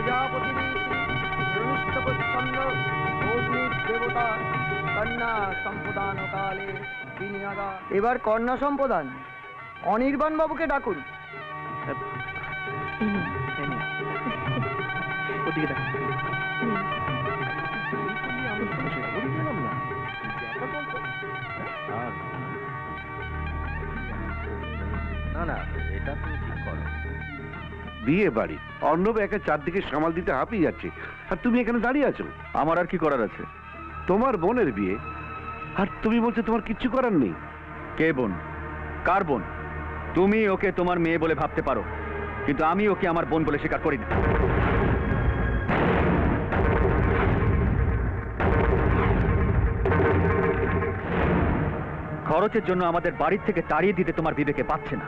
প্রজাপতি দেবতা কন্যা সম্প্রদান কালে। এবার কন্যা সম্প্রদান। অনির্বাণ বাবুকে ডাকুন। না না, এটা তুমি ঠিক করো। বিয়ে বাড়ি, অর্ণব একা চারদিকে সামাল দিতে হাঁপিয়ে যাচ্ছে, আর তুমি এখানে দাঁড়িয়ে আছো। আমার আর কি করার আছে? তোমার বোনের বিয়ে, আর তুমি বলছো তোমার কিচ্ছু করার নেই। কে বোন? কার বোন? তুমি ওকে তোমার মেয়ে বলে ভাবতে পারো, কিন্তু আমি ওকে আমার বোন বলে স্বীকার করি না। খরচের জন্য আমাদের বাড়ির থেকে তাড়িয়ে দিতে তোমার বিবেকে পাচ্ছে না,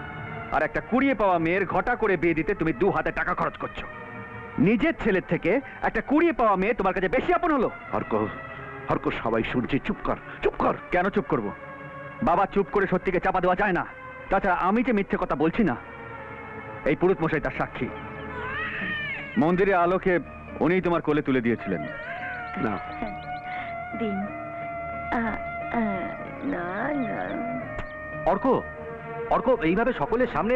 আর একটা কুড়িয়ে পাওয়া মেয়ের ঘটা করে বিয়ে দিতে তুমি 2 হাতে টাকা খরচ করছো। নিজের ছেলের থেকে একটা কুড়িয়ে পাওয়া মেয়ে তোমার কাছে বেশি আপন হলো। হরক সবাই শুনছে, চুপ কর চুপ কর। কেন চুপ করব? বাবা, চুপ করে সত্যিকে চাপা দেওয়া যায় না। তাছাড়া আমি যে মিথ্যে কথা বলছি না, এই পুরুত মশাই তার সাক্ষী। মন্দিরে আলোকে উনিই তোমার কোলে তুলে দিয়েছিলেন। না দিন। না না অর্ক, অর্ক, এইভাবে সকলের সামনে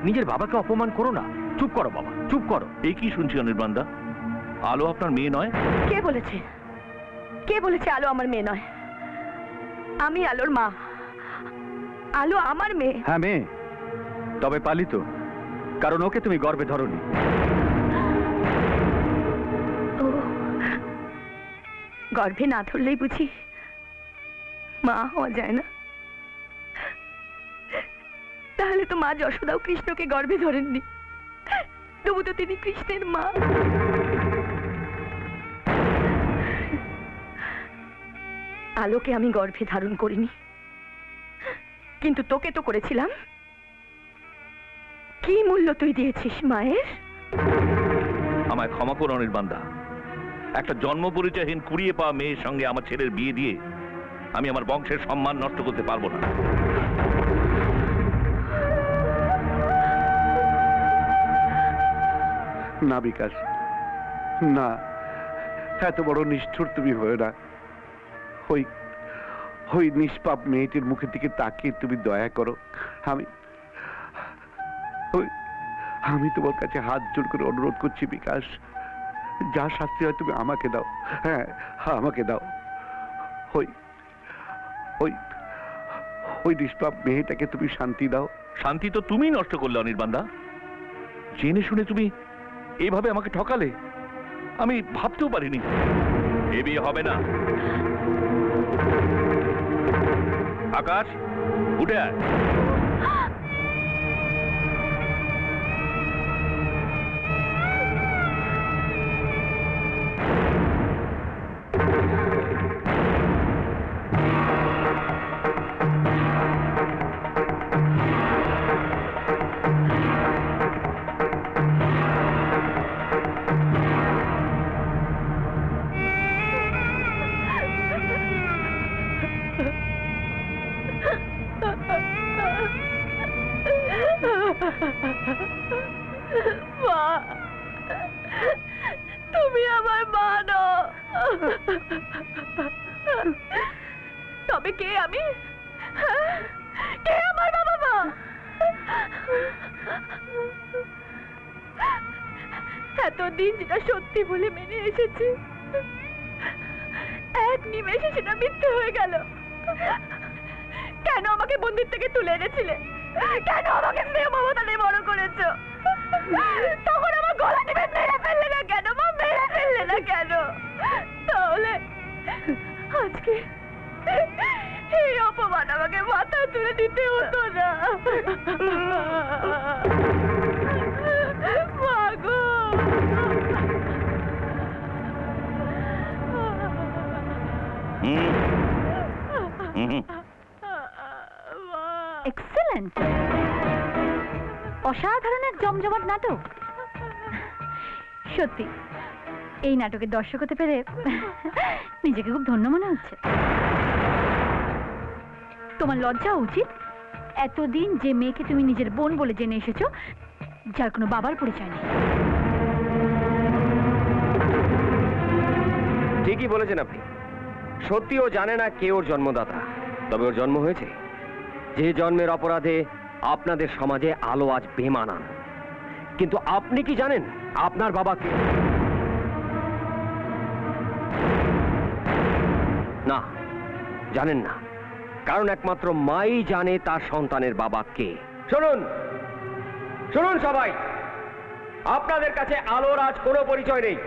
নিজের বাবাকে অপমান করো না। চুপ করো বাবা, চুপ করো। এই কি শুনছি অনির্বাণদা? আলো আপনার মেয়ে নয়? কে বলেছে? কে বলেছে আলো আমার মেয়ে নয়? আমি আলোর মা। আলো আমার মেয়ে। হ্যাঁ মেয়ে, তবে পালিত, কারণ ওকে তুমি গর্ভে ধরোনি। ও, গর্ভে না ধরলেই বুঝি মা হওয়া যায় না? তাহলে তো মা যশোদাও কৃষ্ণকে গর্ভে ধরেননি, তবু তো তিনি কৃষ্ণের মা। আলোকে আমি গর্ভে ধারণ করিনি, কিন্তু তোকে তো করেছিলাম। কি মূল্য তুই দিয়েছিস মায়ের? আমায় ক্ষমা করো অনির্বাণদা, একটা জন্ম পরিচয়হীন কুড়িয়ে পাওয়া মেয়ের সঙ্গে আমার ছেলের বিয়ে দিয়ে আমি আমার বংশের সম্মান নষ্ট করতে পারবো না। না বিকাশ, না, এত বড় নিষ্ঠুর তুমি হয়ে না। ওই নিষ্পাপ মেয়েটির মুখের দিকে তাকিয়ে তুমি দয়া করো। আমি তোমার কাছে হাত জোড় করে অনুরোধ করছি বিকাশ, যা শাস্তি হয় তুমি আমাকে দাও। হ্যাঁ, আমাকে দাও। ওই নিষ্পাপ মেয়েটাকে তুমি শান্তি দাও। শান্তি তো তুমি নষ্ট করলে অনির্বাণদা। জেনে শুনে তুমি এইভাবে আমাকে ঠকালে, আমি ভাবতেও পারিনি। এ বিয়ে হবে না। আকাশ, উঠে আয়। মা, তুমি আমার মা নও। তবে কে আমি? কে আমার বাবা মা? এতদিন যেটা সত্যি বলে মেনে এসেছি, এক নিমেষে সেটা মিথ্যে হয়ে গেল। কেন আমাকে মন্দির থেকে তুলে এনেছিলে? কেন আমাকে স্নেহ মমতা দিয়ে বড় করেছ? তখন আমার গলা টিপে মেরে ফেললে না কেন? মা, মেরে ফেললে না কেন? তাহলে আজকে এই অপমান আমাকে মাথা তুলে দিতে হতো না। মা গো, এক্সেলেন্ট, অসাধারণ এক জমজমাট নাটক। সত্যি এই নাটকের দর্শক হতে পেরে নিজেকে খুব ধন্য মনে হচ্ছে। তোমার লজ্জা উচিত। এতদিন যে মেয়েকে তুমি নিজের বোন বলে জেনে এসেছো, যার কোনো বাবার পরিচয় নেই। ঠিকই বলেছেন আপনি। সত্যি ও জানে না কে ওর জন্মদাতা, তবে ওর জন্ম হয়েছে যে জন্মের অপরাধে আপনাদের সমাজে আলো আজ বেমানান। কিন্তু আপনি কি জানেন আপনার বাবাকে? না, জানেন না, কারণ একমাত্র মাই জানে তার সন্তানের বাবা কে। শুনুন শুনুন সবাই, আপনাদের কাছে আলোর আজ কোনো পরিচয় নেই,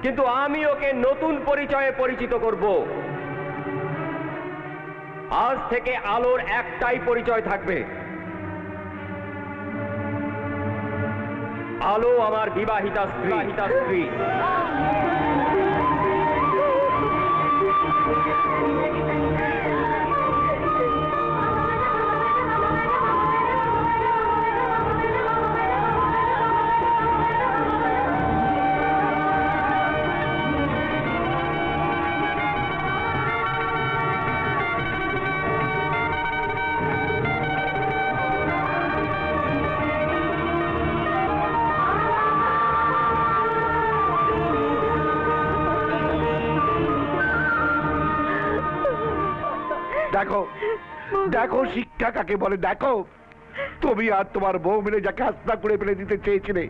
কিন্তু আমি ওকে নতুন পরিচয়ে পরিচিত করব। আজ থেকে আলোর একটাই পরিচয় থাকবে, আলো আমার বিবাহিতা স্ত্রী। দেখো দেখো শিক্ষা কাকে বলে। দেখো, তুমি আর তোমার বউ মিলে যাকে আস্থা করে ফেলে দিতে চেয়েছিলে,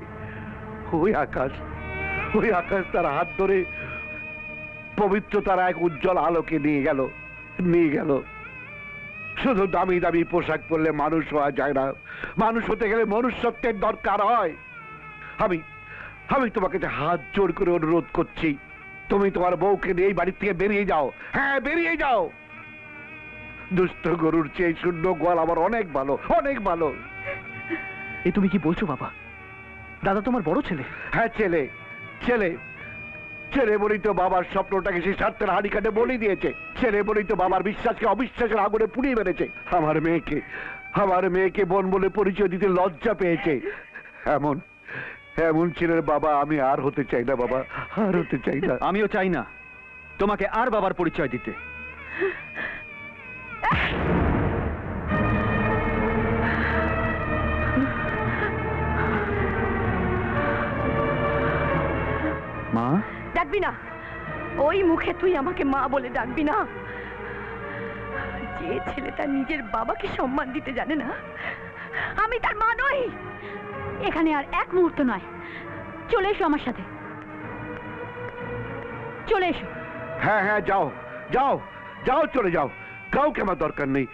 ওই আকাশ তার হাত ধরে পবিত্র তার এক উজ্জ্বল আলোকে নিয়ে গেল। শুধু দামি দামি পোশাক পরলে মানুষ হওয়া যায় না, মানুষ হতে গেলে মনুষ্যত্বের দরকার হয়। আমি তোমাকে যে হাত জোড় করে অনুরোধ করছি, তুমি তোমার বউকে নিয়ে এই বাড়ি থেকে বেরিয়ে যাও। হ্যাঁ, বেরিয়ে যাও। দুষ্ট গরুর চেয়ে শূন্য গোয়াল আমার অনেক ভালো, অনেক ভালো। এ তুমি কি বলছো বাবা? দাদা তোমার বড় ছেলে? হ্যাঁ, ছেলে বলেই তো বাবার স্বপ্নটাকে সে স্বার্থের হাড়ি কাটে বলি দিয়েছে। ছেলে বলেই তো বাবার বিশ্বাসকে অবিশ্বাসের আগুনে পুড়িয়ে মেরেছে। আমার মেয়েকে বোন বলে পরিচয় দিতে লজ্জা পেয়েছে। এমন ছেলের বাবা আমি আর হতে চাই না বাবা, আর হতে চাই না। আমিও চাই না তোমাকে আর বাবার পরিচয় দিতে। মা, ডাকবি না, ওই মুখে তুই আমাকে মা বলে ডাকবি না। যে ছেলেটা নিজের বাবাকে সম্মান দিতে জানে না, আমি তার মা নই। এখানে আর এক মুহূর্ত নয়, চলে এসো আমার সাথে, চলে এসো। হ্যাঁ, যাও, চলে যাও। কাউকে আমার দরকার নেই।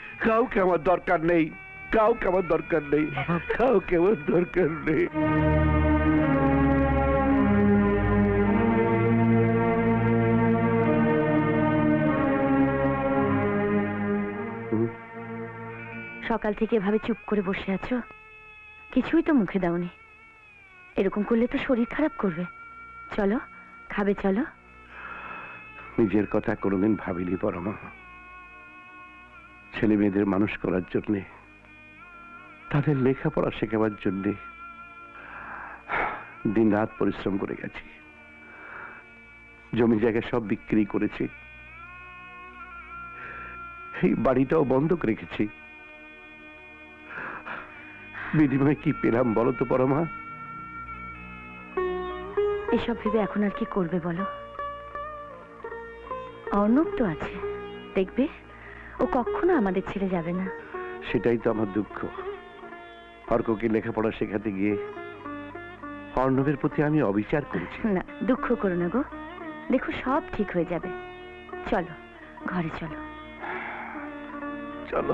সকাল থেকে এভাবে চুপ করে বসে আছো, কিছুই তো মুখে দাওনি। এরকম করলে তো শরীর খারাপ করবে। চলো, খাবে চলো। নিজের কথা কোনোদিন ভাবিনি পরমা। ছেলে মেয়েদের মানুষ করার জন্যে, তাদের লেখাপড়া শেখাবার জন্যে দিন রাত পরিশ্রম করে গেছি। জমি জায়গা সব বিক্রি করেছি, এই বাড়িটাও বন্ধক রেখেছি। বিনিময়ে কি পেলাম বলো তো পরমা? এসব ভেবে এখন আর কি করবে বলো? অর্ণব তো আছে, দেখবে ও কখনো আমাদের ছেড়ে যাবে না। সেটাই তো আমার দুঃখ। অর্ককে লেখাপড়া শেখাতে গিয়ে অর্ণবের প্রতি আমি অবিচার করেছি। না, দুঃখ করো না গো, দেখো সব ঠিক হয়ে যাবে। চলো, ঘরে চলো। চলো।